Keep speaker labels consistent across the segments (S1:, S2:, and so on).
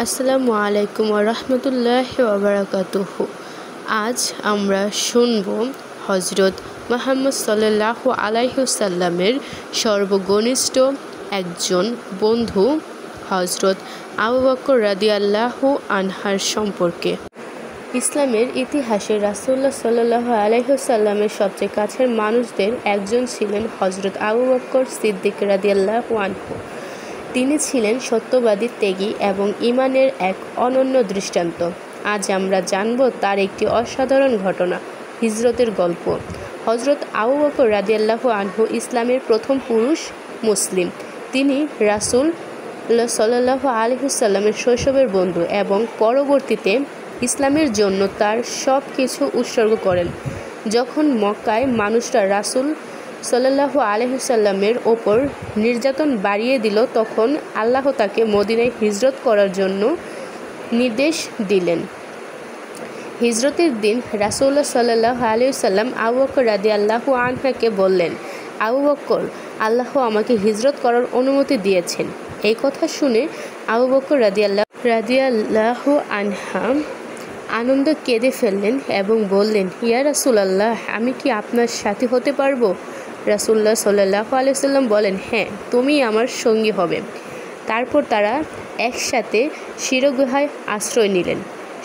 S1: আসসালামু আলাইকুম ওয়া রাহমাতুল্লাহি ওয়া বারাকাতুহু। আজ আমরা শুনব হযরত মুহাম্মদ সাল্লাল্লাহু আলাইহি ওয়াসাল্লামের সর্বঘনিষ্ঠ একজন বন্ধু হযরত আবু বকর রাদিয়াল্লাহু আনহার সম্পর্কে। ইসলামের ইতিহাসে রাসূলুল্লাহ সাল্লাল্লাহু আলাইহি ওয়াসাল্লামের সবচেয়ে কাছের মানুষদের একজন ছিলেন হযরত আবু বকর সিদ্দিক রাদিয়াল্লাহু আনহু। তিনি ছিলেন সত্যবাদী, ত্যাগী এবং ঈমানের এক অনন্য দৃষ্টান্ত। আজ আমরা জানব তার একটি অসাধারণ ঘটনা, হিজরতের গল্প। হযরত আবু বকর রাদিয়াল্লাহু আনহু ইসলামের প্রথম পুরুষ মুসলিম। তিনি রাসূল সাল্লাল্লাহু আলাইহি ওয়াসাল্লামের শৈশবের বন্ধু এবং পরবর্তীতে ইসলামের জন্য তার সব কিছু উৎসর্গ করেন। যখন মক্কায় মানুষরা রাসূল সাল্লাল্লাহু আলাইহি ওয়াসাল্লামের ওপর নির্যাতন বাড়িয়ে দিল, তখন আল্লাহ তাকে মদিনায় হিজরত করার জন্য নির্দেশ দিলেন। হিজরতের দিন রাসূলুল্লাহ সাল্লাল্লাহু আলাইহি ওয়াসাল্লাম আবু বকর রাদিয়াল্লাহু আনহুকে বললেন, আবু বকর, আল্লাহ আমাকে হিজরত করার অনুমতি দিয়েছেন। এই কথা শুনে আবু বকর রাদিয়াল্লাহু আনহা আনন্দে কেঁদে ফেললেন এবং বললেন, ইয়া রাসূলুল্লাহ, আমি কি আপনার সাথী হতে পারবো? রাসূলুল্লাহ সাল্লাল্লাহু আলাইহি ওয়াসাল্লাম বলেন, হ্যাঁ, তুমি আমার সঙ্গী হবে। তারপর তারা একসাথে শিরগুহায় আশ্রয় নিলেন।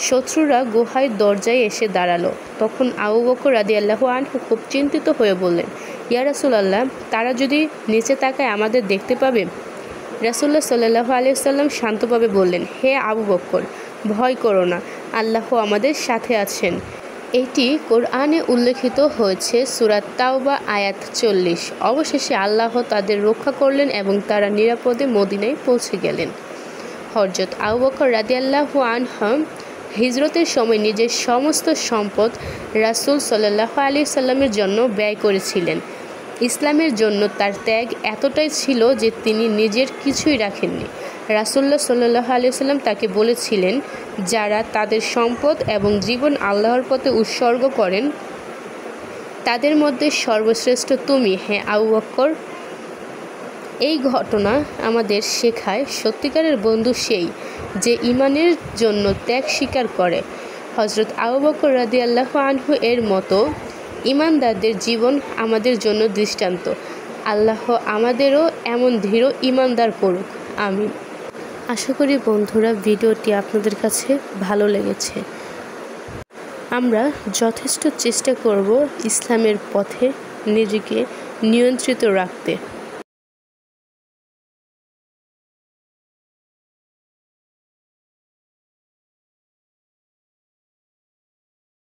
S1: শত্রুরা গুহায় দরজায় এসে দাঁড়ালো। তখন আবু বকর রাদিয়াল্লাহু আনহু খুব চিন্তিত হয়ে বললেন, ইয়া রাসূলুল্লাহ, তারা যদি নিচে তাকায় আমাদের দেখতে পাবে? রাসূলুল্লাহ সাল্লাল্লাহু আলাইহি ওয়াসাল্লাম শান্তভাবে বললেন, হে আবু বকর, ভয় করো না, আল্লাহ আমাদের সাথে আছেন। এটি কোরআনে উল্লেখিত হয়েছে সূরা তাওবা আয়াত 40। অবশেষে আল্লাহ তাদের রক্ষা করলেন এবং তারা নিরাপদে মদিনায় পৌঁছে গেলেন। হযরত আবু বকর রাদিয়াল্লাহু আনহু হিজরতের সময় নিজের সমস্ত সম্পদ রাসূল সাল্লাল্লাহু আলাইহি ওয়াসাল্লামের জন্য ব্যয় করেছিলেন। ইসলামের জন্য তার ত্যাগ এতটাই ছিল যে তিনি নিজের কিছুই রাখেননি। রাসূলুল্লাহ সাল্লাল্লাহু আলাইহি ওয়াসাল্লাম তাকে বলেছিলেন, যারা তাদের সম্পদ এবং জীবন আল্লাহর পথে উৎসর্গ করেন তাদের মধ্যে সর্বশ্রেষ্ঠ তুমি, হে আবু বকর। এই ঘটনা আমাদের শেখায়, সত্যিকারের বন্ধু সেই যে ঈমানের জন্য ত্যাগ স্বীকার করে। হযরত আবু বকর রাদিয়াল্লাহু আনহু এর মতো ঈমানদারদের জীবন আমাদের জন্য দৃষ্টান্ত। আল্লাহ আমাদেরও এমন দৃঢ় ঈমানদার করুক, আমিন। আশা করি বন্ধুরা ভিডিওটি আপনাদের কাছে ভালো লেগেছে। আমরা যথেষ্ট চেষ্টা করব ইসলামের পথে নিজেকে নিয়ন্ত্রিত রাখতে।